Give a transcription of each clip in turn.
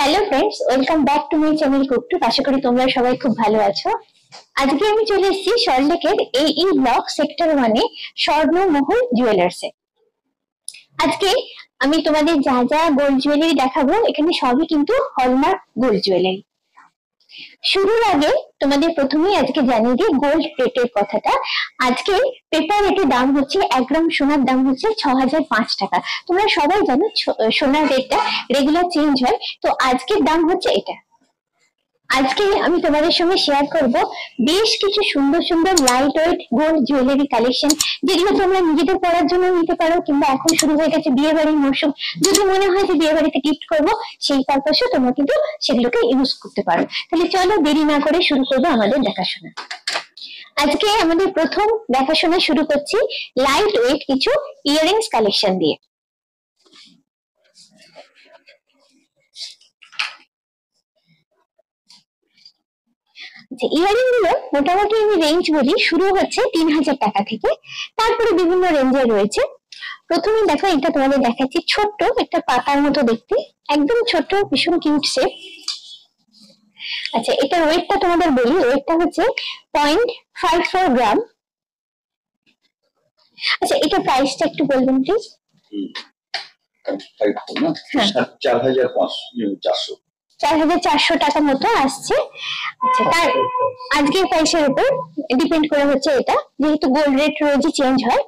Hello friends, welcome back to my channel Cooktu. আশা করি তোমরা সবাই খুব ভালো আছো। আজকে আমি চলে এসেছি সল্টলেকের এই ব্লক সেক্টর 1-এ স্বর্ণমহল জুয়েলার্সে। আজকে আমি তোমাদের যা যা গোল্ড জুয়েলারি দেখাবো, এখানে সবই কিন্তু হলমার্ক গোল্ড জুয়েলারি। শুরুর আগে তোমাদের প্রথমেই আজকে জানিয়ে দিই গোল্ড রেটের কথাটা। আজকে পেপার রেটের দাম হচ্ছে 1 গ্রাম সোনার দাম হচ্ছে 6005 টাকা। তোমরা সবাই জানো সোনার রেটটা রেগুলার চেঞ্জ হয়, তো আজকের দাম হচ্ছে এটা। আজকে আমি তোমাদের সঙ্গে শেয়ার করব বেশ কিছু সুন্দর সুন্দর light weight gold jewellery collection, যেগুলো তোমরা নিজেদের পরার জন্য নিতে পারো, কিংবা এখন শুরু হয়ে গেছে বিয়ে বাড়ির মরশুম, যদি মনে হয় যে বিয়ে বাড়িতে গিফট করবো, সেই পারপাসে তোমরা কিন্তু সেগুলোকে ইউজ করতে পারো। তাহলে চলো দেরি না করে শুরু করবো আমাদের দেখাশোনা। আজকে আমাদের প্রথম দেখাশোনা শুরু করছি লাইট ওয়েট কিছু ইয়াররিংস কালেকশন দিয়ে। ইয়াররিং গুলো মোটামুটি আমি রেঞ্জ বলি, শুরু হচ্ছে 3000 টাকা থেকে, তারপরে বিভিন্ন রেঞ্জে রয়েছে। প্রথমে দেখো, এটা তোমাদের দেখাচ্ছি, ছোট্ট একটা পাতার মতো দেখতে, একদম ছোট, ভীষণ কিউট শেপ। আচ্ছা, এটা ওয়েটটা তোমাদের বলি, ওয়েটটা হচ্ছে 0.54 গ্রাম। আচ্ছা, এটা প্রাইসটা একটু বলবেন প্লিজ। 4400 টাকা মতো আসছে। আচ্ছা, তার আজকের প্রাইসের উপর ডিপেন্ড করে হচ্ছে এটা, যেহেতু গোল্ড রেট রোজই চেঞ্জ হয়।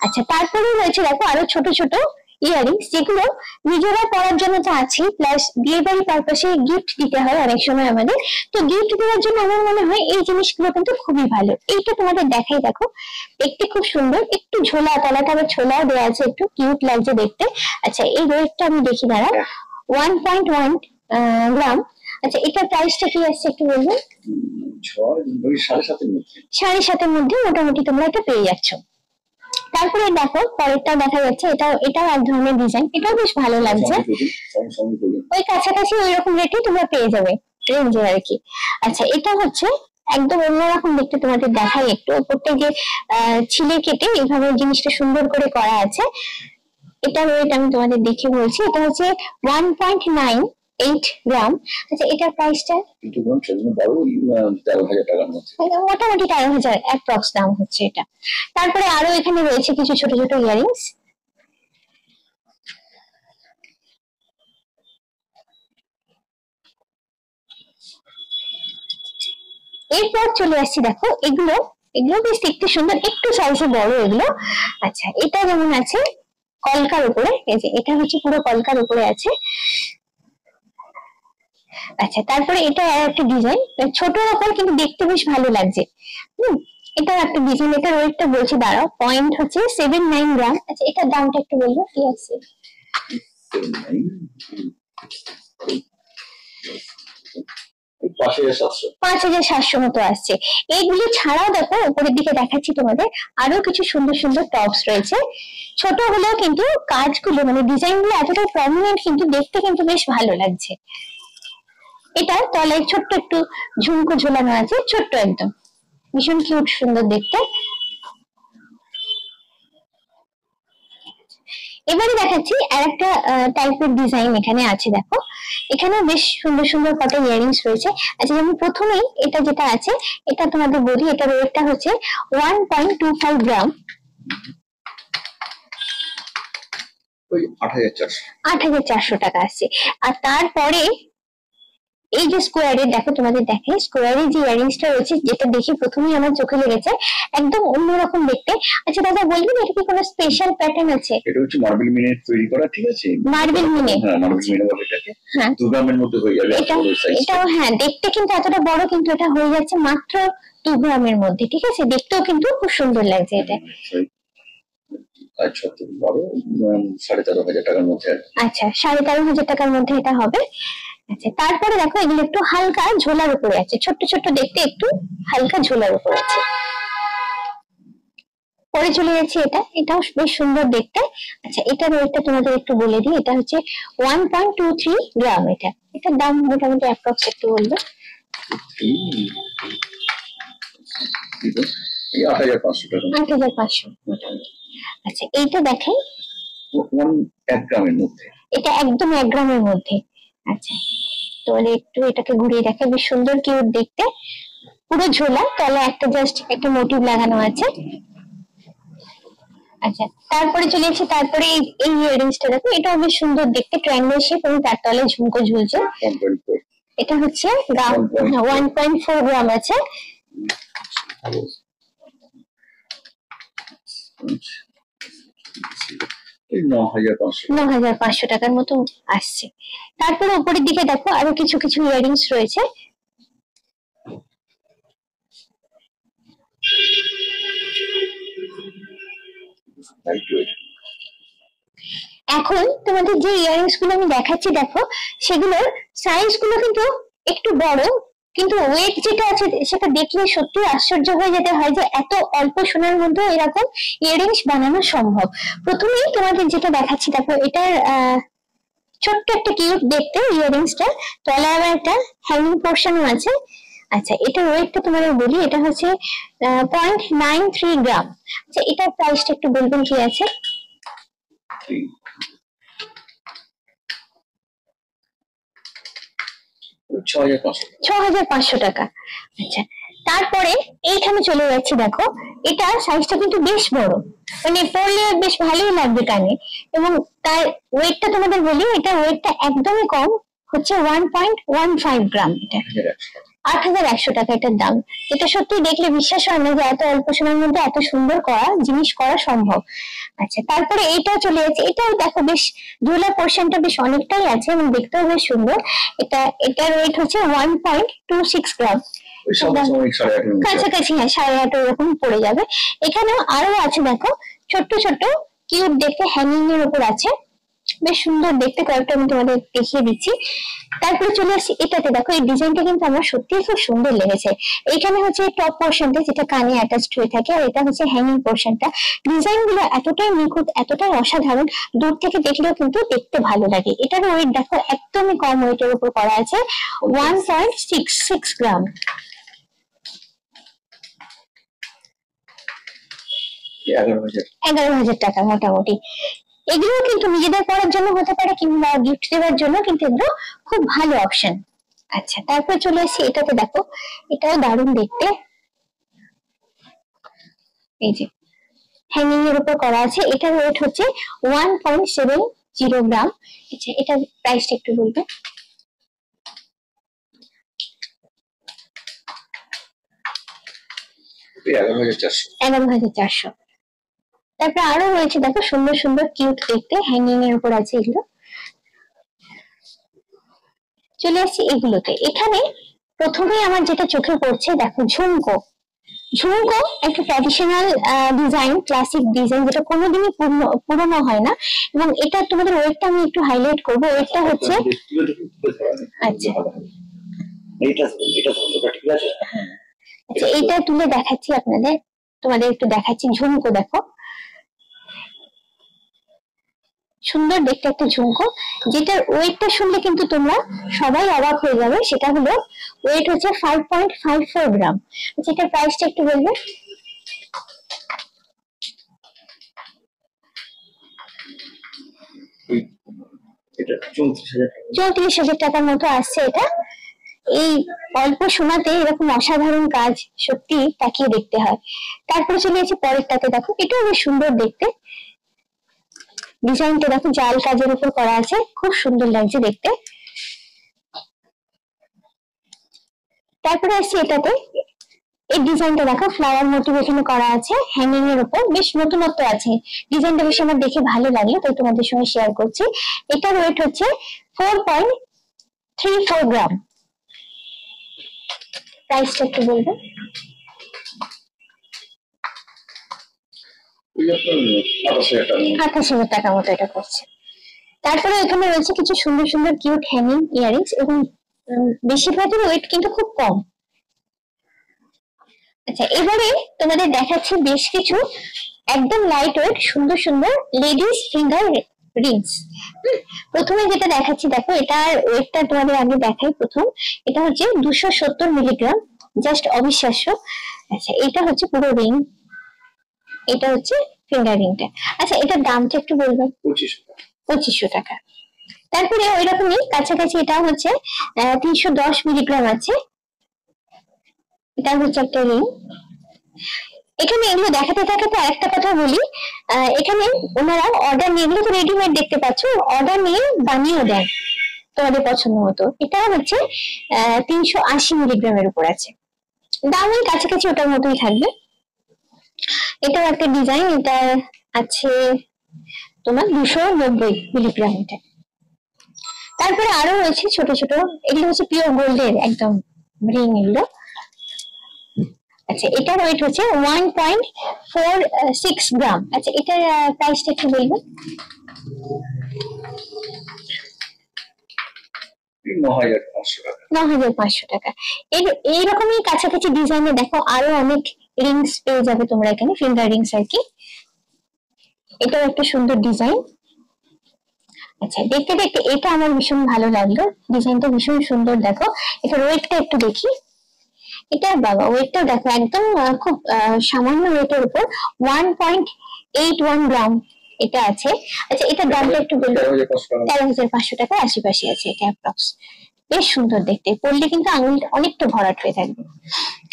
আচ্ছা, তারপরে রয়েছে দেখো আরো ছোট ছোট ইয়াররিংস, যেগুলো নিজেরা পরার জন্য তো আছে, প্লাস বিয়ে বাড়ি পারপাসে গিফট দিতে হয় অনেক সময় আমাদের। তো গিফট দেওয়ার জন্য আমার মনে হয় এই জিনিসগুলো কিন্তু খুবই ভালো। এইটা তোমাদের দেখাই, দেখো দেখতে খুব সুন্দর, একটু ঝোলা, তলাটা আবার ছোলাও দেওয়া আছে, একটু কিউট লাগছে দেখতে। আচ্ছা, এই ওয়েটটা আমি দেখি, দাঁড়া, 1.1 গ্রাম। আচ্ছা, এটা প্রাইসটা কি আসছে একটু বলবেন? 7.5-এর মধ্যে মোটামুটি তোমরা এটা পেয়ে যাচ্ছ। তারপরে দেখো পরেরটা দেখা যাচ্ছে, এটাও এক ধরনের ডিজাইন, এটাও বেশ ভালো লাগছে, ওই কাছাকাছি ওই রকম রেটে তোমরা পেয়ে যাবে রেঞ্জে আর কি। আচ্ছা, এটা হচ্ছে একদম অন্যরকম দেখতে, তোমাদের দেখাই একটু। ওপরটা যে ছিলে কেটে এইভাবে জিনিসটা সুন্দর করে করা আছে। এটা ওয়েট আমি তোমাদের দেখে বলছি, এটা হচ্ছে 1.98 গ্রাম। আচ্ছা, এটার প্রাইসটা মোটামুটি 13,000 অ্যাপ্রক্স দাম হচ্ছে এটা। তারপরে আরো এখানে রয়েছে কিছু ছোট ছোট ইয়ারিংস। এরপর চলে আসছি, দেখো এগুলো বেশ দেখতে সুন্দর, একটু সাইজে বড় এগুলো। আচ্ছা, এটা যেমন আছে কলকার উপরে, এই যে এটা হচ্ছে পুরো কলকার উপরে আছে। আচ্ছা, তারপরে এটা একটা ডিজাইন, ছোটর উপর কিন্তু দেখতে বেশ ভালো লাগছে। এটা একটা ডিজাইন, এটা ওয়েটটা বলছি, দাঁড়াও, পয়েন্ট হচ্ছে 79 গ্রাম। আচ্ছা, এটার দামটা একটু বলবো কি আছে? 5700 মতো আসছে। এইগুলো ছাড়াও দেখো উপরের দিকে দেখাচ্ছি তোমাদের, আরো কিছু সুন্দর সুন্দর টপস রয়েছে। ছোট হলেও কিন্তু কাজগুলো, মানে ডিজাইন গুলো এতটা প্রমিনেন্ট, কিন্তু দেখতে কিন্তু বেশ ভালো লাগছে। এটা তলায় ছোট্ট একটু ঝুমকো ঝোলানো আছে, ছোট্ট একদম, ভীষণ কিউট সুন্দর দেখতে। এবারে দেখাচ্ছি আরেকটা টাইপের ডিজাইন এখানে আছে, দেখো এখানে বেশ সুন্দর সুন্দর কত ইয়ারিংস রয়েছে। আচ্ছা, যেমন প্রথমেই এটা যেটা আছে, এটা তোমাদের বলি, এটার ওয়েটটা হচ্ছে 1.25 গ্রাম, 8,400 টাকা আসছে। আর তারপরে এই যে স্কোয়ারের, দেখো তোমাদের দেখে স্কোয়ারের যে ইয়ারিংসটা রয়েছে, যেটা দেখে প্রথমেই আমার চোখে লেগেছে, একদম অন্যরকম দেখতে। আচ্ছা দাদা, বলবেন এটা কি কোনো স্পেশাল প্যাটার্ন আছে? এটা হচ্ছে মার্বেল মিনে তৈরি করা, ঠিক আছে? মার্বেল মিনে, হ্যাঁ মার্বেল মিনে বলে এটাকে। হ্যাঁ, 2 গ্রামের মধ্যে হয়ে যাবে এটাও। হ্যাঁ, দেখতে কিন্তু এতটা বড়, কিন্তু এটা হয়ে যাচ্ছে মাত্র 2 গ্রামের মধ্যে, ঠিক আছে? দেখতেও কিন্তু খুব সুন্দর লাগছে এটা। আচ্ছা, 13,500 টাকার মধ্যে। আচ্ছা, 13,500 টাকার মধ্যে এটা হবে। আচ্ছা, তারপরে দেখো এগুলো একটু হালকা ঝোলার উপরে আছে, ছোট্ট ছোট্ট দেখতে, একটু হালকা ঝোলার উপরে আছে। পরে চলে যাচ্ছে এটাও বেশ সুন্দর দেখতে। আচ্ছা, এটার ওয়েটটা তোমাদের একটু বলে দিই, এটা হচ্ছে 1.23 গ্রাম। এটার দাম মোটামুটি অ্যাপ্রক্স একটু বলবো। 8,500 মোটামুটি। আচ্ছা, এইটা দেখেন, 1 গ্রামের মধ্যে, এটা একদম 1 গ্রামের মধ্যে। আচ্ছা, তোমাদের একটু এটাকে ঘুরিয়ে দেখে, বেশ সুন্দর কিউট দেখতে, পুরো ঝোলা, তলা একটা জাস্ট একটা মোটিভ লাগানো আছে। আচ্ছা, তারপরে চলে এসেছি, তারপরে এই ইয়ারিংসটা দেখো, এটাও বেশ সুন্দর দেখতে, ট্রায়াঙ্গেল শেপ এবং তার তলায় ঝুমকো ঝুলছে। এটা হচ্ছে 1.4 গ্রাম আছে। 9,500 টাকার মতো আসছে। তারপরে উপরের দিকে দেখো আরো কিছু কিছু ইয়ারিংস রয়েছে। এখন তোমাদের যে ইয়ারিংস গুলো আমি দেখাচ্ছি দেখো, সেগুলোর সাইজ গুলো কিন্তু একটু বড়, কিন্তু ওয়েট যেটা আছে সেটা দেখলে সত্যি আশ্চর্য হয়ে যেতে হয় যে এত অল্প সোনার মধ্যে এরকম ইয়ারিংস বানানো সম্ভব। প্রথমেই তোমাদের যেটা দেখাচ্ছি দেখো, এটার ছোট্ট একটা কিউট দেখতে ইয়ারিংসটা, তলায় আবার একটা হ্যাঙ্গিং পোর্শনও আছে। আচ্ছা, এটার ওয়েটটা তোমাদের বলি, এটা হচ্ছে 0.93 গ্রাম। আচ্ছা, এটার প্রাইসটা একটু বলবেন কি আছে? 6,500 টাকা। আচ্ছা, তারপরে এইখানে চলে যাচ্ছি দেখো, এটা সাইজটা কিন্তু বেশ বড়, মানে পরলে বেশ ভালোই লাগবে কানে, এবং তার ওয়েটটা তোমাদের বলি, এটা ওয়েটটা একদমই কম, হচ্ছে 1.15 গ্রাম। এটা 8,100 টাকা এটার দাম। এটা সত্যি দেখলে বিশ্বাস হয় না যে এত অল্প সময়ের মধ্যে এত সুন্দর করা জিনিস করা সম্ভব। আচ্ছা, তারপরে এইটাও চলে যাচ্ছে, এটাও দেখো বেশ ঝোলা পোর্শনটা বেশ অনেকটাই আছে এবং দেখতেও বেশ সুন্দর। এটার ওয়েট হচ্ছে 1.26 গ্রাম, কাছাকাছি। হ্যাঁ, 8.5 এরকম পড়ে যাবে। এখানেও আরো আছে দেখো, ছোট্ট ছোট্ট কিউট দেখতে হ্যাঙ্গিং এর উপর আছে, বেশ সুন্দর দেখতে, কয়েকটা আমি তোমাদের দেখিয়ে দিচ্ছি। তারপরে চলে আসছি এটাতে, দেখো এই ডিজাইনটা কিন্তু আমার সত্যিই খুব সুন্দর লেগেছে। এইখানে হচ্ছে টপ পোর্শনটা যেটা কানে অ্যাটাচড হয়ে থাকে, আর এটা হচ্ছে হ্যাঙ্গিং পোর্শনটা। ডিজাইন গুলো এতটাই নিখুঁত, এতটাই অসাধারণ, দূর থেকে দেখলেও কিন্তু দেখতে ভালো লাগে। এটার ওয়েট দেখো একদমই কম ওয়েটের উপর করা আছে, 1.66 গ্রাম। এগারো হাজার টাকা মোটামুটি। এগুলো কিন্তু নিজেদের পড়ার জন্য হতে পারে কিংবা গিফট দেওয়ার জন্য কিন্তু এগুলো খুব ভালো অপশন। আচ্ছা, তারপর চলে আসছি এটাতে, দেখো এটাও দারুণ দেখতে, এই যে হ্যাঙ্গিং এর উপর করা আছে। এটার ওয়েট হচ্ছে 1.70 গ্রাম। আচ্ছা, এটার প্রাইসটা একটু বলবে? 11,400। তারপরে আরো রয়েছে দেখো সুন্দর সুন্দর কিউট দেখতে, হ্যাঙ্গিং এর উপর আছে এগুলো। চলে আসছি এগুলোতে। এখানে প্রথমেই আমার যেটা চোখে পড়ছে দেখো, ঝুমকো। ঝুমকো একটা ট্র্যাডিশনাল ডিজাইন, ক্লাসিক ডিজাইন, যেটা কোনোদিনই পুরনো হয় না। এবং এটা তোমাদের ওয়েটটা আমি একটু হাইলাইট করবো, ওয়েটটা হচ্ছে, আচ্ছা আচ্ছা, এইটা তুলে দেখাচ্ছি আপনাদের, তোমাদের একটু দেখাচ্ছি। ঝুমকো দেখো, সুন্দর দেখতে একটা ঝুমকো, যেটার ওয়েটটা শুনলে কিন্তু তোমরা সবাই অবাক হয়ে যাবে। সেটা হলো ওয়েট হচ্ছে 5.54 গ্রাম। যেটার প্রাইসটা একটু বলবে? এটা 34,000 টাকার মতো আসছে এটা। এই অল্প সোনাতে এরকম অসাধারণ কাজ সত্যি তাকিয়ে দেখতে হয়। তারপরে চলে গেছি পরেরটাতে, দেখো এটাও বেশ সুন্দর দেখতে, ডিজাইনটা দেখো জাল কাজের উপর করা আছে, খুব সুন্দর লাগছে দেখতে। তারপরে আসছি এটাতে, এই ডিজাইনটা দেখো ফ্লাওয়ার মোটিভ এখানে করা আছে হ্যাঙ্গিং এর উপর, বেশ নতুনত্ব আছে, ডিজাইনটা বেশ আমার দেখে ভালো লাগলো, তাই তোমাদের সঙ্গে শেয়ার করছি। এটার ওয়েট হচ্ছে 4.34 গ্রাম। প্রাইসটা একটু বলবো? 28,000 টাকা মতো এটা করছে। তারপরে এখানে রয়েছে কিছু সুন্দর সুন্দর কিউট হ্যাঙ্গিং ইয়ারিংস, এবং বেশিরভাগের ওয়েট কিন্তু খুব কম। আচ্ছা, এবারে তোমাদের দেখাচ্ছি বেশ কিছু একদম লাইট ওয়েট সুন্দর সুন্দর লেডিস ফিঙ্গার রিংস। প্রথমে যেটা দেখাচ্ছি দেখো, এটার ওয়েটটা তোমাদের আগে দেখাই। প্রথম এটা হচ্ছে 270 মিলিগ্রাম, জাস্ট অবিশ্বাস্য। আচ্ছা, এটা হচ্ছে পুরো রিং, এটা হচ্ছে ফিঙ্গার রিংটা। আচ্ছা, এটার দামটা একটু বলবেন? 2500 টাকা। তারপরে ওই রকমই কাছাকাছি এটা হচ্ছে 310 মিলিগ্রাম আছে, এটা হচ্ছে একটা রিং। এখানে এগুলো দেখাতে দেখাতে আরেকটা কথা বলি, এখানে ওনারা অর্ডার নিয়ে, এগুলো তো রেডিমেড দেখতে পাচ্ছ, অর্ডার নিয়ে বানিয়েও দেন তোমাদের পছন্দ মতো। এটা হচ্ছে 380 মিলিগ্রামের উপর আছে, দাম ওই কাছাকাছি ওটার মতোই থাকবে। এটাও একটা ডিজাইন, এটা আছে তোমার 290 মিলিগ্রাম। এটা তারপরে আরো রয়েছে ছোট ছোট, এগুলো হচ্ছে পিওর গোল্ডের একদম রিং এগুলো। আচ্ছা, এটার ওয়েট হচ্ছে 1.46 গ্রাম। আচ্ছা, এটার প্রাইসটা একটু বলবেন? 9,500 টাকা। এইরকমই কাছাকাছি ডিজাইনে দেখো আরো অনেক রিংস পেয়ে যাবে তোমরা এখানে, ফিঙ্গার রিংস আর কি। এটাও একটা সুন্দর ডিজাইন। আচ্ছা, দেখতে দেখতে এটা আমার ভীষণ ভালো লাগলো, ডিজাইনটা ভীষণ সুন্দর। দেখো এটা ওয়েটটা একটু দেখি, এটা বাবা ওয়েটটা দেখো একদম খুব সামান্য ওয়েটের উপর 1.81 গ্রাম এটা আছে। আচ্ছা, এটার দামটা একটু বলবো? 13,500 টাকা আশেপাশে আছে এটা অ্যাপ্রক্স। বেশ সুন্দর দেখতে, পরলে কিন্তু আঙুলটা অনেকটা ভরাট হয়ে থাকবে।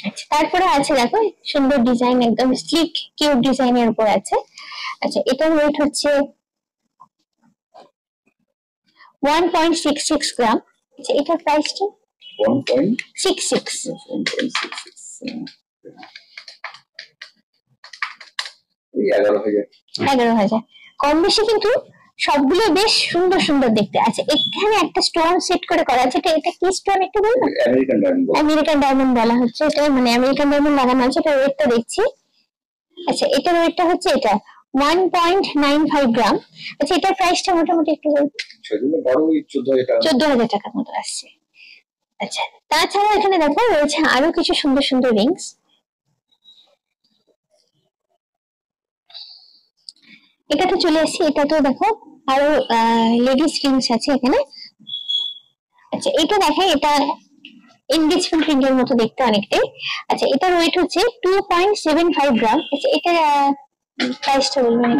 আচ্ছা, তারপরে আছে দেখো সুন্দর ডিজাইন, একদম স্লিক কিউট ডিজাইনের উপর আছে। আচ্ছা, এটার ওয়েট হচ্ছে 1.66 গ্রাম। আচ্ছা, এটার প্রাইসটা 1.66। 11,000 কম বেশি, কিন্তু সবগুলো বেশ সুন্দর সুন্দর দেখতে। আচ্ছা, এখানে একটা স্টোন সেট করে করা আছে, এটা কি স্টোন একটু বলবো? আমেরিকান ডায়মন্ড বলা হচ্ছে এটা, মানে আমেরিকান ডায়মন্ড লাগানো আছে। এটা ওয়েটটা দেখছি। আচ্ছা, এটার ওয়েটটা হচ্ছে এটা 1.95 গ্রাম। আচ্ছা, এটার প্রাইসটা মোটামুটি একটু বলবো? 14,000 টাকার মতো আসছে। আচ্ছা, তাছাড়া এখানে দেখো রয়েছে আরো কিছু সুন্দর সুন্দর রিংস। এটাতে চলে আসছি, এটা তো দেখো আরো লেডিস রিংস আছে এখানে। আচ্ছা, এটা দেখাই, এটা এনগেজমেন্ট রিং এর মতো দেখতে অনেকটাই। আচ্ছা, এটার ওয়েট হচ্ছে 2.75 গ্রাম। আচ্ছা, এটা প্রাইসটা বলবেন?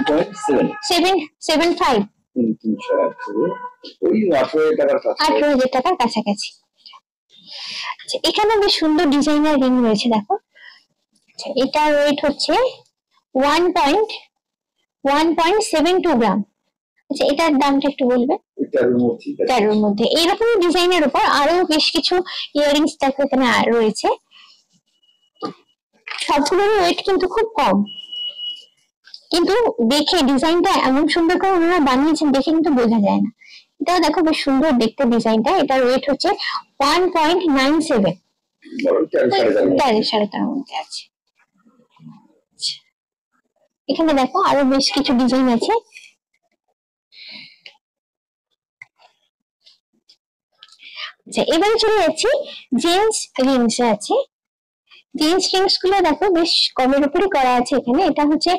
7.75, 18,000 টাকার কাছাকাছি। আচ্ছা, এখানে বেশ সুন্দর ডিজাইনার রিং রয়েছে দেখো। আচ্ছা, এটার ওয়েট হচ্ছে 1.72 গ্রাম। আচ্ছা, এটার দামটা একটু বলবে? 13,000 মধ্যে। এইরকম ডিজাইনের উপর আরো বেশ কিছু ইয়ারিংস দেখো এখানে রয়েছে, সবগুলোর ওয়েট কিন্তু খুব কম, কিন্তু দেখে ডিজাইনটা এমন সুন্দর করে ওনারা বানিয়েছেন, দেখে কিন্তু বোঝা যায় না। এটাও দেখো বেশ সুন্দর দেখতে ডিজাইনটা। এটার ওয়েট হচ্ছে 1.97, 13,500 মধ্যে আছে। এখানে দেখো আরো বেশ কিছু ডিজাইন আছে। আচ্ছা, এবারে চলে যাচ্ছি জেন্টস রিংস আছে। জেন্টস রিংস গুলো দেখো বেশ কমের উপরে করা আছে এখানে। এটা হচ্ছে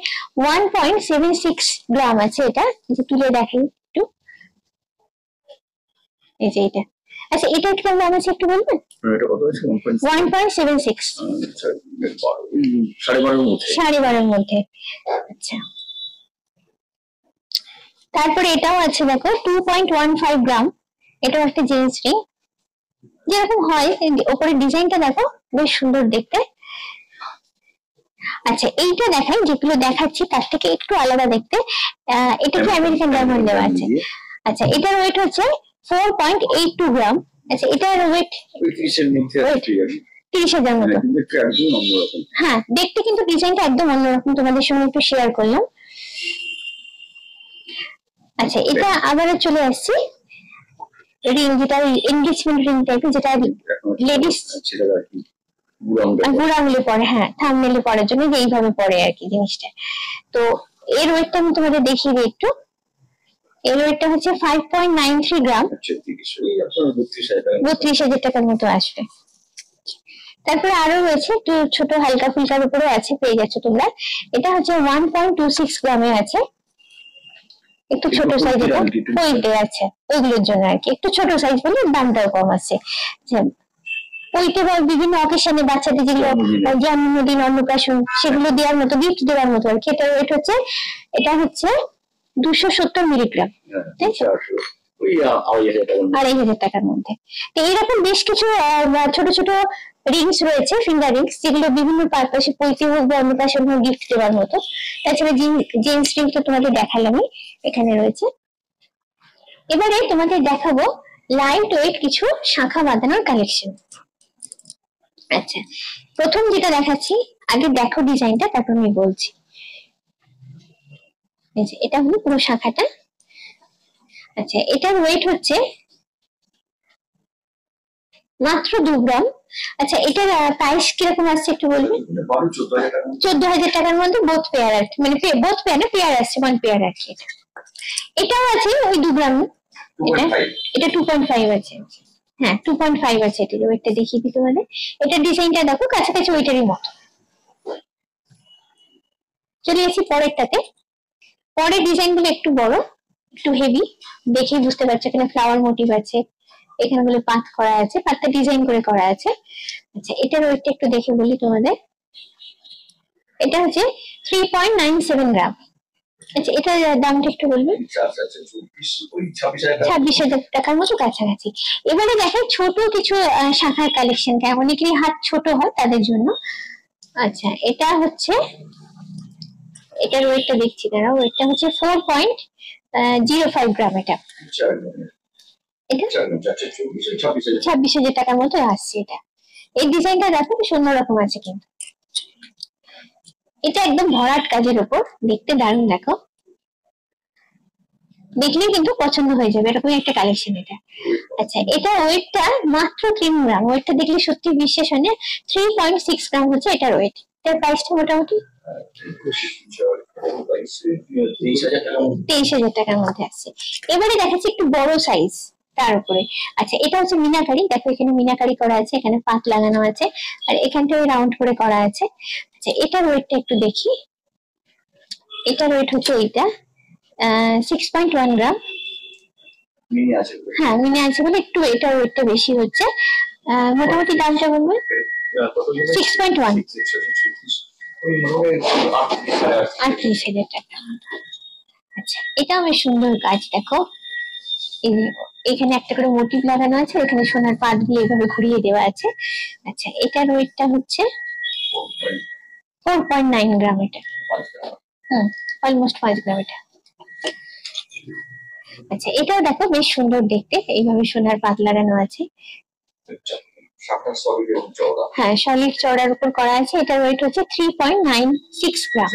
1.76 গ্রাম আছে। এটা তুলে দেখেন একটু, এই যে এটা। আচ্ছা, এটা কি দাম আছে একটু বলবেন? এটা কত আছে? 1.76, 12.5 মধ্যে। আচ্ছা, তারপরে এটাও আছে দেখো 2.15 গ্রাম। এটাও একটা জেন্টস রিং, যেরকম হয় ওপরে ডিজাইনটা দেখো বেশ সুন্দর দেখতে। আচ্ছা, এইটা দেখাই, যেগুলো দেখাচ্ছি তার থেকে একটু আলাদা দেখতে। এটা কি আমেরিকান ডায়মন্ড দেওয়া আছে। আচ্ছা, এটার ওয়েট হচ্ছে 4.82 গ্রাম। আচ্ছা, এটার ওয়েট 30,000 মতো। হ্যাঁ, দেখতে কিন্তু ডিজাইনটা একদম অন্যরকম, তোমাদের সঙ্গে একটু শেয়ার করলাম। আচ্ছা, এটা আবার চলে আসছি রিং, যেটা এনগেজমেন্ট রিং টাইপের, যেটা লেডিস বুড়াগুলি পরে, হ্যাঁ থাম্বনেলে পরার জন্য যে এইভাবে পরে আর কি জিনিসটা। তো এর ওয়েটটা আমি তোমাদের দেখিয়ে দিই একটু। এর ওয়েটটা হচ্ছে 5.93 গ্রাম, 32,000 টাকার মতো আসবে। তারপরে আরো রয়েছে একটু ছোট হালকা ফুলকার উপরে আছে, পেয়ে যাচ্ছ তোমরা। এটা হচ্ছে 1.26 গ্রামে আছে, একটু ছোট সাইজ। এটা ওইটে আছে, ওইগুলোর জন্য আর কি একটু ছোট সাইজ বলে দামটাও কম আছে। ওইটা বা বিভিন্ন অকেশনে বাচ্চাদের যেগুলো জন্মদিন, অন্নপ্রাশন, সেগুলো দেওয়ার মতো, গিফট দেওয়ার মতো আর কি। এটা ওয়েট হচ্ছে, এটা হচ্ছে 270 মিলিগ্রাম, ওই 2,500 টাকার মধ্যে। তো এইরকম বেশ কিছু ছোট ছোট রিংস রয়েছে, ফিঙ্গার রিংস, যেগুলো বিভিন্ন পারপাসে পৈতে হোক বা অন্য পাশে গিফট দেওয়ার মতো। তাছাড়া জেন্টস রিং তো তোমাদের দেখালামই, এখানে রয়েছে। এবারে তোমাদের দেখাবো লাইট ওয়েট কিছু শাখা বাঁধানোর কালেকশন। আচ্ছা, প্রথম যেটা দেখাচ্ছি, আগে দেখো ডিজাইনটা, তারপর আমি বলছি। এটা হলো পুরো শাখাটা। আচ্ছা, এটার ওয়েট হচ্ছে মাত্র 2 গ্রাম। আচ্ছা, এটার প্রাইস কিরকম আসছে একটু বলবেন? 14,000 টাকার মধ্যে বোথ পেয়ার আর কি, মানে বোথ পেয়ার না, পেয়ার আসছে, 1 পেয়ার আর কি। এটাও আছে ওই 2 গ্রাম। এটা 2.5 আছে। হ্যাঁ, 2.5 আছে। এটার ওয়েটটা দেখিয়ে দিতে পারে। এটার ডিজাইনটা দেখো, কাছাকাছি ওইটারই মতো। চলে আসি পরেরটাতে। পরের ডিজাইন গুলো একটু বড়, একটু হেভি, দেখেই বুঝতে পারছো এখানে ফ্লাওয়ার মোটিভ আছে, এখানে গুলো পাত করা আছে, পাতটা ডিজাইন করে করা আছে। আচ্ছা, এটার ওয়েটটা একটু দেখে বলি তোমাদের। এটা হচ্ছে 3.97 গ্রাম। আচ্ছা, এটার দামটা একটু বলবেন? 26,000 টাকার মতো কাছাকাছি। এবারে দেখেন ছোট কিছু শাখার কালেকশন, অনেকেরই হাত ছোট হয় তাদের জন্য। আচ্ছা, এটা হচ্ছে, এটার ওয়েটটা দেখছি, দাঁড়াও, ওয়েটটা হচ্ছে 4.05 গ্রাম। এটা 26,000 টাকার মতো আসছে। এটা, এই ডিজাইনটা দেখো বেশ অন্যরকম আছে কিন্তু। এটা একদম ভরাট কাজের উপর, দেখতে দারুণ, দেখো, দেখলেই কিন্তু পছন্দ হয়ে যাবে, এরকম একটা কালেকশন এটা। আচ্ছা, এটা ওয়েটটা মাত্র 3 গ্রাম। ওয়েটটা দেখলে সত্যি বিশ্বাস হয় না। 3.6 গ্রাম হচ্ছে এটার ওয়েট। এটার প্রাইসটা মোটামুটি 23,000 টাকার মধ্যে আসছে। এবারে দেখাচ্ছি একটু বড় সাইজ তার উপরে। আচ্ছা, এটা হচ্ছে মিনাকারি। দেখো, এখানে মিনাকারি করা আছে, এখানে পাত লাগানো আছে, আর এখানটায় রাউন্ড করে করা আছে। আচ্ছা, এটার ওয়েটটা একটু দেখি। এটার ওয়েট হচ্ছে ওইটা 6.1 গ্রাম। হ্যাঁ, মিনি আছে বলে একটু এটার ওয়েটটা বেশি হচ্ছে। মোটামুটি দামটা বলবেন? 6.1, 38,000 টাকা। আচ্ছা, এটাও বেশ সুন্দর কাজ, দেখো, এখানে একটা করে মোটিভ লাগানো আছে, এখানে সোনার পাত দিয়ে এভাবে ঘুরিয়ে দেওয়া আছে। আচ্ছা, এটার ওয়েটটা হচ্ছে 4.9 গ্রাম। এটা অলমোস্ট 5 গ্রাম এটা। আচ্ছা, এটাও দেখো বেশ সুন্দর দেখতে, এইভাবে সোনার পাত লাগানো আছে। হ্যাঁ, সলিড চওড়ার উপর করা আছে। এটার ওয়েট হচ্ছে 3.96 গ্রাম,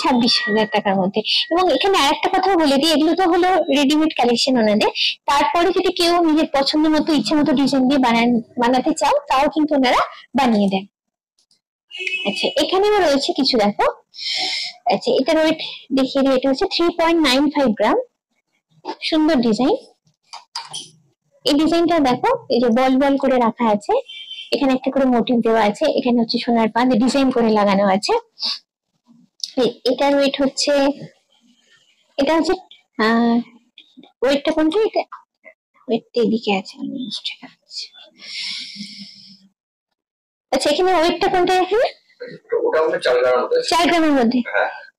26,000 টাকার মধ্যে। এবং এখানে আরেকটা কথা বলে দিই, এগুলো তো হলো রেডিমেড কালেকশন ওনাদের। তারপরে যদি কেউ নিজের পছন্দ মতো ইচ্ছে মতো ডিজাইন দিয়ে বানাতে চাও, তাও কিন্তু ওনারা বানিয়ে দেন। আচ্ছা, এখানেও রয়েছে কিছু, দেখো। আচ্ছা, এটার ওয়েট দেখিয়ে দিই। এটা হচ্ছে 3.95 গ্রাম। সুন্দর ডিজাইন। এই ডিজাইনটা দেখো, এই যে বল বল করে রাখা আছে, এখানে একটা করে মোটিভ দেওয়া আছে, এখানে হচ্ছে সোনার পাত ডিজাইন করে লাগানো আছে। এটার ওয়েট হচ্ছে, এটা হচ্ছে ওয়েটটা কোনটা? এটা ওয়েটটা এদিকে আছে। আচ্ছা, এখানে ওয়েটটা কোনটা? এখানে 4 গ্রামের মধ্যে।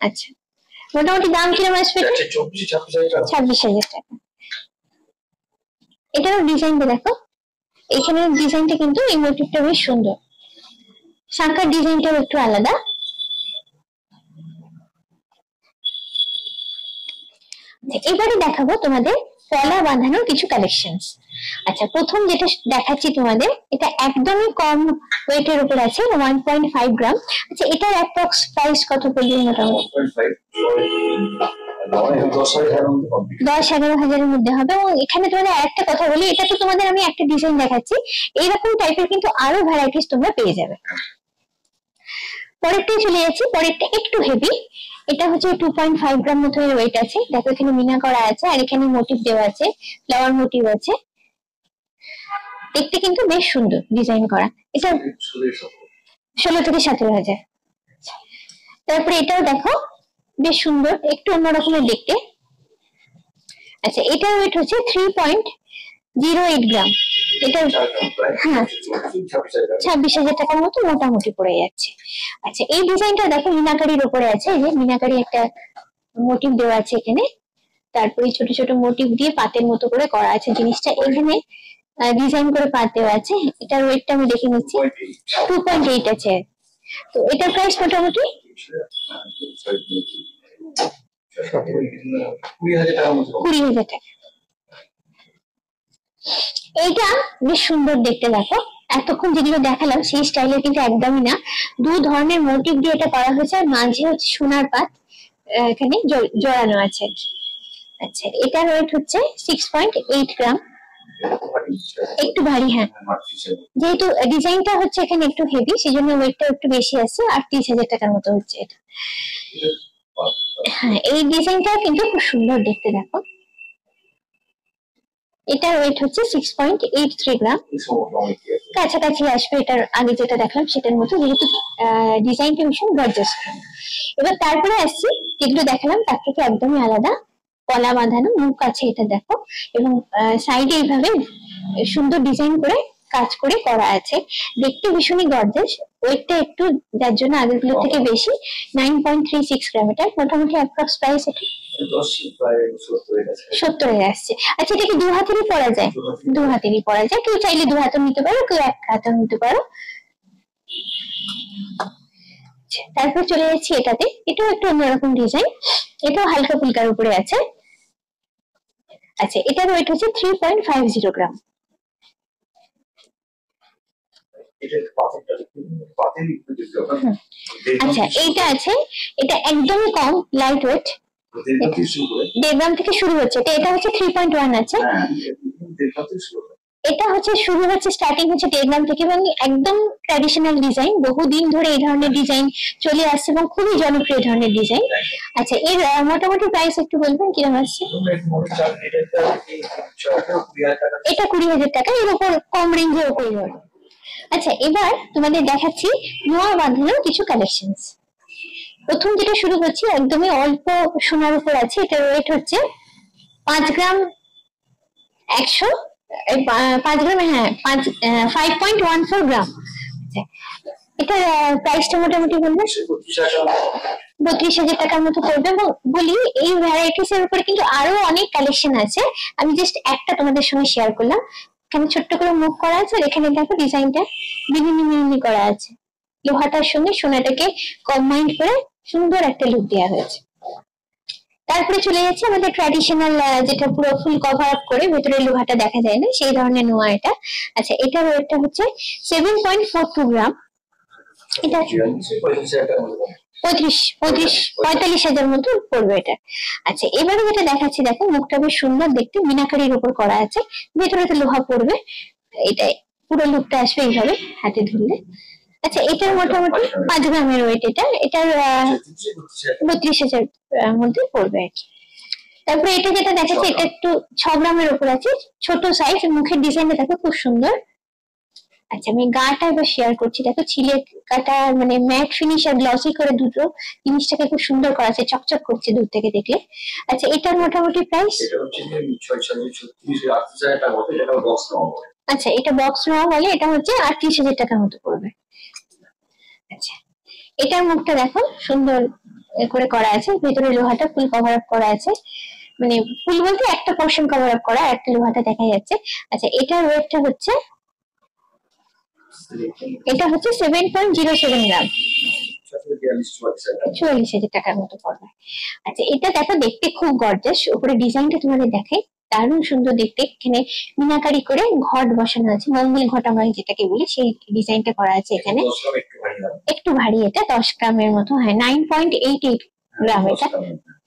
আচ্ছা, মোটামুটি দাম কিরকম আসবে? 26,000 টাকা। এটারও ডিজাইনটা দেখো, এখানে ডিজাইনটা কিন্তু এই মোটিভটা বেশ সুন্দর, শাখার ডিজাইনটাও একটু আলাদা। এবারে দেখাবো তোমাদের পলা বাঁধানোর কিছু কালেকশনস। আচ্ছা, প্রথম যেটা দেখাচ্ছি তোমাদের, এটা একদমই কম ওয়েটের উপর আছে, 1.5 গ্রাম। আচ্ছা, এটার অ্যাপ্রক্স প্রাইস কত পড়বে? মোটামুটি 10-11,000-এর মধ্যে হবে। এবং এখানে তোমাদের আরেকটা কথা বলি, এটা তো তোমাদের আমি একটা ডিজাইন দেখাচ্ছি, এইরকম টাইপের কিন্তু আরো ভ্যারাইটিস তোমরা পেয়ে যাবে। পরেরটাই চলে যাচ্ছি। পরেরটা একটু হেভি। এটা হচ্ছে 2.5 গ্রাম মতো ওয়েট আছে। দেখো, এখানে মিনা করা আছে, আর এখানে মোটিভ দেওয়া আছে, ফ্লাওয়ার মোটিভ আছে। দেখতে কিন্তু বেশ সুন্দর ডিজাইন করা। এটা 16 থেকে 17,000। তারপরে এটাও দেখো বেশ সুন্দর, একটু অন্যরকমের দেখতে। আচ্ছা, এটার ওয়েট হচ্ছে 3.08 গ্রাম। এটা হ্যাঁ 26,000 টাকার মতো মোটামুটি পড়ে যাচ্ছে। আচ্ছা, এই ডিজাইনটা দেখো মিনাকারির উপরে আছে, এই যে মিনাকারি একটা মোটিভ দেওয়া আছে এখানে, তারপরে ছোট ছোট মোটিভ দিয়ে পাতের মতো করে করা আছে জিনিসটা। এখানে ডিজাইন করে পাত দেওয়া আছে। এটার ওয়েটটা আমি দেখে নিচ্ছি, 2.8 আছে। তো এটার প্রাইস মোটামুটি 20,000 টাকা। এইটা বেশ সুন্দর দেখতে, দেখো এতক্ষণ যেগুলো দেখালাম সেই স্টাইলের কিন্তু একদমই না। দু ধরনের মোটিভ দিয়ে এটা করা হয়েছে, আর মাঝে হচ্ছে সোনার পাত এখানে জড়ানো আছে। আচ্ছা, এটার ওয়েট হচ্ছে 6.8 গ্রাম, একটু ভারী। হ্যাঁ, যেহেতু ডিজাইনটা হচ্ছে এখানে একটু হেভি, সেই জন্য ওয়েটটা একটু বেশি আছে, আর 30,000 টাকার মতো হচ্ছে এটা। হ্যাঁ, এই ডিজাইনটা কিন্তু খুব সুন্দর দেখতে, দেখো এটার ওয়েট হচ্ছে 6.83 গ্রাম, কাছাকাছি আসবে এটার আগে যেটা দেখলাম সেটার মতো, যেহেতু ডিজাইনটা ভীষণ গর্জাস। এবার তারপরে আসছি যেগুলো দেখালাম তার থেকে একদমই আলাদা, কলা বাঁধানো মুখ আছে এটা দেখো, এবং সাইডে এইভাবে সুন্দর ডিজাইন করে কাজ করে করা আছে, দেখতে ভীষণই গর্জাস। ওয়েটটা একটু যার জন্য আগেরগুলো থেকে বেশি, 9.36 গ্রাম। এটা মোটামুটি অ্যাপ্রক্স প্রাইস এটা 70 আসছে। আচ্ছা, এটা কি দু হাতেরই পরা যায়? দু হাতেরই পরা যায়, কেউ চাইলে দু হাতে নিতে পারো, কেউ এক হাতে নিতে পারো। তারপর চলে যাচ্ছি এটাতে, এটাও একটু অন্যরকম ডিজাইন, এটাও হালকা ফুলকার উপরে আছে। আচ্ছা, এটার ওয়েট হচ্ছে 3.50 গ্রাম। আচ্ছা, এইটা আছে, এটা একদমই কম, লাইট ওয়েট, 1.5 গ্রাম থেকে শুরু হচ্ছে। এটা হচ্ছে 3.1 আছে। এটা হচ্ছে শুরু হচ্ছে, স্টার্টিং হচ্ছে 1.5 গ্রাম থেকে, এবং একদম ট্র্যাডিশনাল ডিজাইন, বহুদিন ধরে এই ধরনের ডিজাইন চলে আসছে এবং খুবই জনপ্রিয় ধরনের ডিজাইন। আচ্ছা, এর মোটামুটি প্রাইস একটু বলবেন কিরকম আসছে? এটা 20,000 টাকা, এর উপর কম রেঞ্জের উপরে। আচ্ছা, এবার তোমাদের দেখাচ্ছি নোয়া বাঁধানো কিছু কালেকশনস। প্রথম যেটা শুরু করছি একদমই অল্প সোনার উপর আছে, এটার ওয়েট হচ্ছে 5 গ্রাম 100, 5 গ্রাম, হ্যাঁ 5.14 গ্রাম। এটার প্রাইসটা মোটামুটি বলবো 32,000 টাকার মতো পড়বে। এবং বলি, এই ভ্যারাইটিস এর উপরে কিন্তু আরো অনেক কালেকশন আছে, আমি জাস্ট একটা তোমাদের সঙ্গে শেয়ার করলাম। এখানে ছোট্ট করে মুখ করা আছে, আর এখানে দেখো ডিজাইনটা মিনি মিনি করা আছে, লোহাটার সঙ্গে সোনাটাকে কম্বাইন্ড করে সুন্দর একটা লুক দেওয়া হয়েছে। তারপরে চলে যাচ্ছে আমাদের ট্র্যাডিশনাল, যেটা পুরো ফুল কভার আপ করে ভেতরে লোহাটা দেখা যায় না, সেই ধরনের নোয়া এটা। আচ্ছা, এটার ওয়েটটা হচ্ছে 7.42 গ্রাম। এটা 45,000 মতো পড়বে এটা। আচ্ছা, এবারে যেটা দেখাচ্ছি দেখো, মুখটা বেশ সুন্দর দেখতে, মিনাকারির উপর করা আছে, ভেতরে তো লোহা পড়বে, এটাই পুরো লুকটা আসবে এইভাবে হাতে ধরলে। আচ্ছা, এটার মোটামুটি 5 গ্রামের ওয়েট, এটার 32,000 মধ্যে পড়বে আর কি। তারপরে এটা যেটা দেখাচ্ছে এটা একটু 6 গ্রামের উপর আছে, ছোট সাইজ, মুখের ডিজাইনটা দেখো খুব সুন্দর। আচ্ছা, আমি গাটা এবার শেয়ার করছি, দেখো ছিলে কাটা, মানে ম্যাট ফিনিশ আর গ্লসি করে দুটো জিনিসটাকে খুব সুন্দর করা আছে, চকচক করছে দূর থেকে দেখলে। আচ্ছা, এটার মোটামুটি প্রাইস, আচ্ছা এটা বক্স নেওয়া বলে, এটা হচ্ছে 38,000 টাকার মতো পড়বে। আচ্ছা, এটার মুখটা দেখো সুন্দর করে করা আছে, ভেতরে লোহাটা ফুল কভার আপ করা আছে, মানে ফুল বলতে একটা পোর্শন কভার আপ করা, একটা লোহাটা দেখা যাচ্ছে। আচ্ছা, এটার ওয়েটটা হচ্ছে, এটা হচ্ছে 7.07 গ্রাম, 44,000 টাকার মতো পড়বে। আচ্ছা, এটা দেখো দেখতে খুব গর্জাস, উপরে ডিজাইনটা তোমাদের দেখাই, দারুণ সুন্দর দেখতে। এখানে মিনাকারি করে ঘট বসানো আছে, মঙ্গল ঘট আমরা যেটাকে বলি, সেই ডিজাইনটা করা আছে এখানে, একটু ভারী, এটা 10 গ্রামের মতো, হ্যাঁ 9.88 গ্রাম এটা,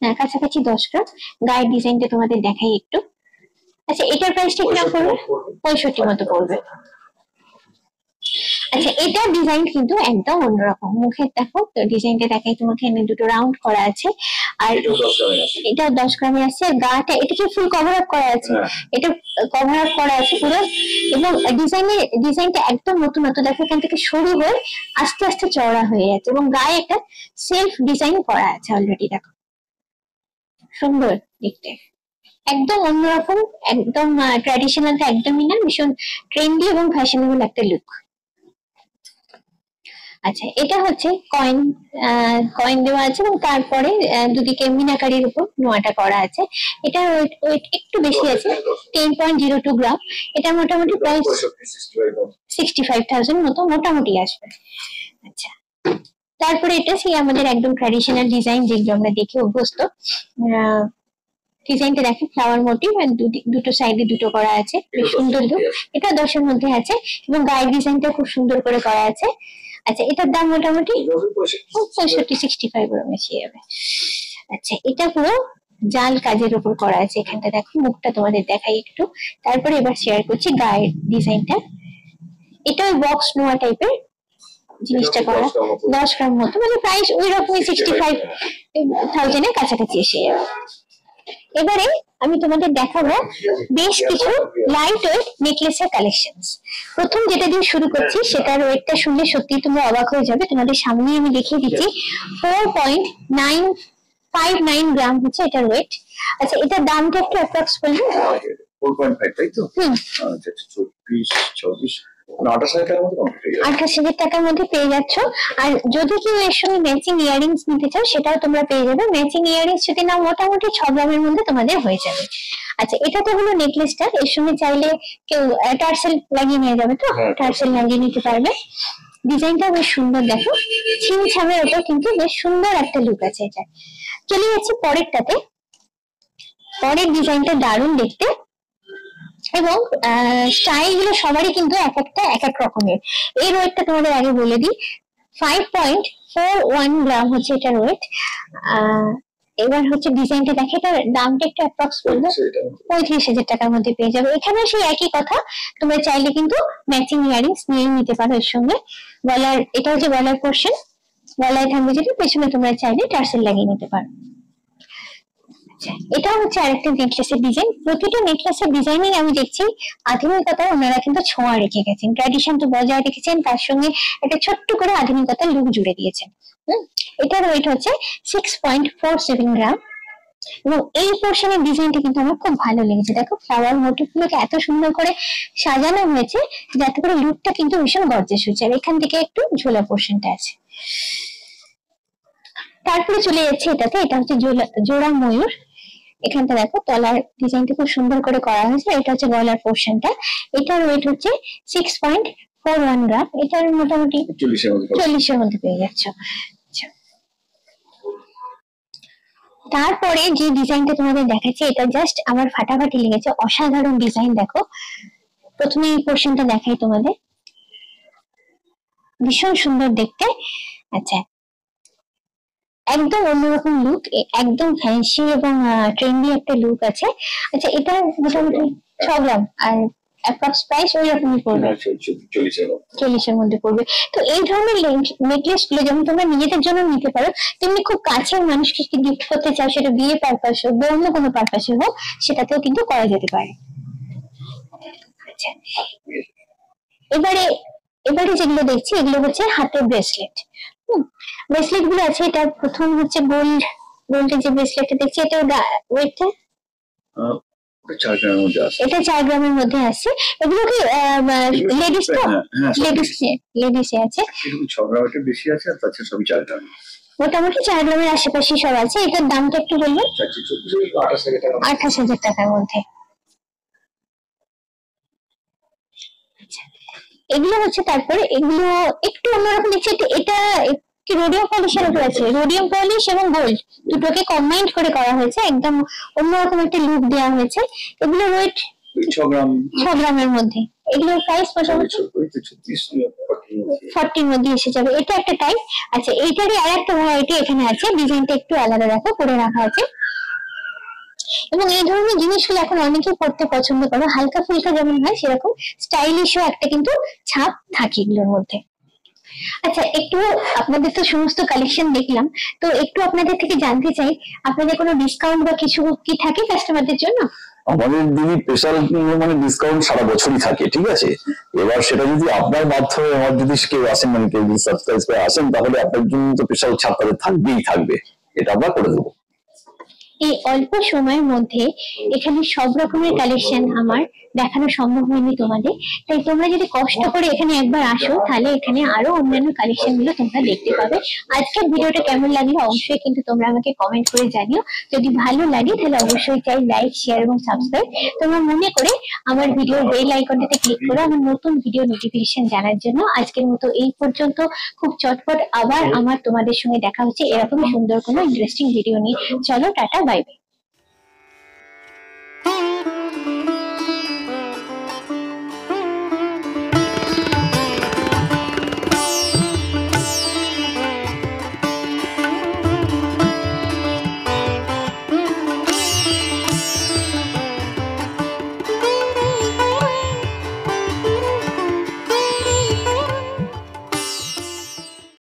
হ্যাঁ কাছাকাছি 10 গ্রাম। গায়ের ডিজাইনটা তোমাদের দেখাই একটু। আচ্ছা, এটার প্রাইসটা কিরকম পড়বে? 65 মতো পড়বে। আচ্ছা, এটা ডিজাইন কিন্তু একদম অন্যরকম, মুখের দেখো ডিজাইনটা দেখাই তোমাকে, এখানে দুটো রাউন্ড করা আছে, আর এটা 10 গ্রামে আছে, আর গাটা এটাকে ফুল কভার আপ করা আছে, এটা কভার আপ করা আছে পুরো, এবং ডিজাইনটা একদম নতুন নতুন, দেখো এখান থেকে সরু হয়ে আস্তে আস্তে চওড়া হয়ে যাচ্ছে, এবং গায়ে একটা সেলফ ডিজাইন করা আছে অলরেডি, দেখো সুন্দর দেখতে, একদম অন্যরকম, একদম ট্র্যাডিশনাল তো একদমই না, ভীষণ ট্রেন্ডি এবং ফ্যাশনেবল একটা লুক। আচ্ছা, এটা হচ্ছে কয়েন, কয়েন দেওয়া আছে এবং তারপরে দুদিকে মিনাকারির উপর নোয়াটা করা আছে। এটা ওয়েট একটু বেশি আছে, 10.02 গ্রাম। এটা মোটামুটি প্রায় 65,000 মতো মোটামুটি আসবে। আচ্ছা, তারপরে এটা সেই আমাদের একদম ট্র্যাডিশনাল ডিজাইন যেগুলো আমরা দেখে অভ্যস্ত। ডিজাইনটা দেখেন, ফ্লাওয়ার মোটিভ আর দুটো সাইডে দুটো করা আছে, বেশ সুন্দর লুক। এটা 10-এর মধ্যে আছে এবং গায়ের ডিজাইনটা খুব সুন্দর করে করা আছে। আচ্ছা, এটার দাম মোটামুটি 65 এর বেশি যাবে। আচ্ছা, এটা পুরো জাল কাজের উপর করা আছে। এখানটা দেখো, মুখটা তোমাদের দেখাই একটু, তারপরে এবার শেয়ার করছি গায়ের ডিজাইনটা। এটা বক্স নোয়া টাইপের জিনিসটা করা, 10 গ্রাম মতো, মানে প্রাইস ওই রকমই 65,000 এর কাছাকাছি এসে যাবে। এবারে আমি তোমাদের দেখাবো বেশ কিছু লাইট ওয়েট নেকলেসের কালেকশনস। প্রথম যেটা দিয়ে শুরু করছি সেটার ওয়েটটা শুনলে সত্যি তোমরা অবাক হয়ে যাবে। তোমাদের সামনে আমি দেখিয়ে দিচ্ছি, 4.959 গ্রাম হচ্ছে এটার ওয়েট। আচ্ছা, এটার দামটা একটু অ্যাপ্রক্স বলবো। 4.5 তাই তো? আচ্ছা, 24-26 28,000 টাকার মধ্যে পেয়ে যাচ্ছ। আর যদি কেউ এর সঙ্গে ম্যাচিং ইয়ারিংস নিতে চাও সেটাও তোমরা পেয়ে যাবে। ম্যাচিং ইয়ারিংস যদি নাও মোটামুটি 6 গ্রামের মধ্যে তোমাদের হয়ে যাবে। আচ্ছা, এটা তো হলো নেকলেসটা, এর সঙ্গে চাইলে কেউ টার্সেল লাগিয়ে নিয়ে যাবে, তো টার্সেল লাগিয়ে নিতে পারবে। ডিজাইনটা বেশ সুন্দর, দেখো ছিমছামের ওপর কিন্তু বেশ সুন্দর একটা লুক আছে এটা। চলে যাচ্ছে পরেরটাতে। পরের ডিজাইনটা দারুণ দেখতে এবং স্টাইল গুলো সবারই কিন্তু এক একটা এক এক রকমের। এই ওয়েটটা তোমাদের আগে বলে দিই, 5.41 গ্রাম হচ্ছে এটার ওয়েট। এবার হচ্ছে ডিজাইনটা দেখে, এটার দামটা একটু অ্যাপ্রক্স বলবো 35,000 টাকার মধ্যে পেয়ে যাবে। এখানে সেই একই কথা, তোমরা চাইলে কিন্তু ম্যাচিং ইয়ারিংস নিয়ে নিতে পারো এর সঙ্গে। গলার, এটা হচ্ছে গলার পোর্শন, গলায় থাকবে যেটা, পেছনে তোমরা চাইলে টার্সেল লাগিয়ে নিতে পারো। এটা হচ্ছে আরেকটা নেকলেসের ডিজাইন। প্রতিটা নেকলেসের ডিজাইনিং আমি দেখছি আধুনিকতা ওনারা কিন্তু ছোঁয়া রেখে গেছেন, ট্র্যাডিশন তো বজায় রেখেছেন, তার সঙ্গে একটা ছোট্ট করে আধুনিকতার লুক জুড়ে দিয়েছেন। এটার ওয়েট হচ্ছে 6.47 গ্রাম এবং এই পোর্শনের ডিজাইনটা কিন্তু আমার খুব ভালো লেগেছে। দেখো, ফ্লাওয়ার মোটিভ গুলোকে এত সুন্দর করে সাজানো হয়েছে যাতে করে লুকটা কিন্তু ভীষণ গর্জিয়াস হয়েছে। আর এখান থেকে একটু ঝোলা পোর্শনটা আছে। তারপরে চলে যাচ্ছে এটাতে, এটা হচ্ছে জোড়া ময়ূর। এখানটা দেখো তলার ডিজাইনটা খুব সুন্দর করে করা হয়েছে। এটা হচ্ছে গলার পোর্শনটা। এটার ওয়েট হচ্ছে 6.41 গ্রাম। এটার মোটামুটি 40-এর মধ্যে পেয়ে যাচ্ছ। তারপরে যে ডিজাইনটা তোমাদের দেখাচ্ছি, এটা জাস্ট আমার ফাটাফাটি লেগেছে, অসাধারণ ডিজাইন। দেখো, প্রথমে এই পোর্শনটা দেখাই তোমাদের, ভীষণ সুন্দর দেখতে। আচ্ছা, একদম অন্যরকম লুক, একদম ফ্যান্সি এবং ট্রেন্ডি একটা লুক আছে। আচ্ছা, এটা মোটামুটি 6 গ্রাম আর অ্যাপ্রক্স প্রাইস ওই রকমই পড়বে, 40-এর মধ্যে পড়বে। তো এই ধরনের নেকলেস গুলো যেমন তোমরা নিজেদের জন্য নিতে পারো, তেমনি খুব কাছের মানুষকে গিফট করতে চাও, সেটা বিয়ে পারপাস হোক বা অন্য কোনো পারপাসে হোক, সেটাতেও কিন্তু করা যেতে পারে। আচ্ছা, এবারে যেগুলো দেখছি এগুলো হচ্ছে হাতের ব্রেসলেট। ব্রেসলেট গুলো আছে। এটা প্রথম হচ্ছে গোল্ডের যে ব্রেসলেটটা দেখছি, এটা ওয়েটটা এটা 4 গ্রামের মধ্যে আছে। এগুলো কি লেডিস তো? লেডিসে আছে, 6 গ্রামের বেশি আছে, আর তাছাড়া সবই 4 গ্রাম, মোটামুটি 4 গ্রামের আশেপাশে সব আছে। এটার দামটা একটু বলবেন? 28,000 টাকার মধ্যে। এগুলো হচ্ছে, তারপরে এগুলো একটু অন্যরকম দেখছি। এটা কি রোডিয়াম পলিশের উপর আছে, রোডিয়াম পলিশ এবং গোল্ড দুটোকে কম্বাইন্ড করে করা হয়েছে, একদম অন্যরকম একটা লুক দেওয়া হয়েছে। এগুলো ওয়েট 6 গ্রামের মধ্যে। এগুলোর প্রাইস মোটামুটি 40-এর মধ্যে এসে যাবে। এটা একটা টাইপ। আচ্ছা, এইটারই আর একটা ভ্যারাইটি এখানে আছে, ডিজাইনটা একটু আলাদা দেখো করে রাখা আছে। এবং এই ধরনের জিনিসগুলো এখন অনেকেই পড়তে পছন্দ করে, হালকা ফুলকা যেমন হয় সেরকম স্টাইলিশও একটা কিন্তু ছাপ থাকে এগুলোর মধ্যে। আচ্ছা, একটু আপনাদের তো সমস্ত কালেকশন দেখলাম, তো একটু আপনাদের থেকে জানতে চাই, আপনাদের কোনো ডিসকাউন্ট বা কিছু কি থাকে কাস্টমারদের জন্য? আমাদের দিদি স্পেশাল মানে ডিসকাউন্ট সারা বছরই থাকে, ঠিক আছে। এবার সেটা যদি আপনার মাধ্যমে আমার যদি কেউ আসেন, মানে কেউ যদি সাবস্ক্রাইব করে আসেন, তাহলে আপনার জন্য তো স্পেশাল ছাড় তাদের থাকবেই থাকবে, এটা আমরা করে দেবো। এই অল্প সময়ের মধ্যে এখানে সব রকমের কালেকশন আমার দেখানো সম্ভব হয়নি তোমাদের, তাই তোমরা যদি কষ্ট করে এখানে একবার আসো তাহলে এখানে আরো অন্যান্য কালেকশন গুলো তোমরা দেখতে পাবে। আজকের ভিডিওটা কেমন লাগলো অবশ্যই কিন্তু তোমরা আমাকে কমেন্ট করে জানিও। যদি ভালো লাগে তাহলে অবশ্যই চাই লাইক, শেয়ার এবং সাবস্ক্রাইব। তোমরা মনে করে আমার ভিডিওর বেল আইকনটাতে ক্লিক করো আমার নতুন ভিডিও নোটিফিকেশন জানার জন্য। আজকের মতো এই পর্যন্ত। খুব চটপট আবার আমার তোমাদের সঙ্গে দেখা হচ্ছে এরকম সুন্দর কোনো ইন্টারেস্টিং ভিডিও নিয়ে। চলো টাটা, বাই বাই।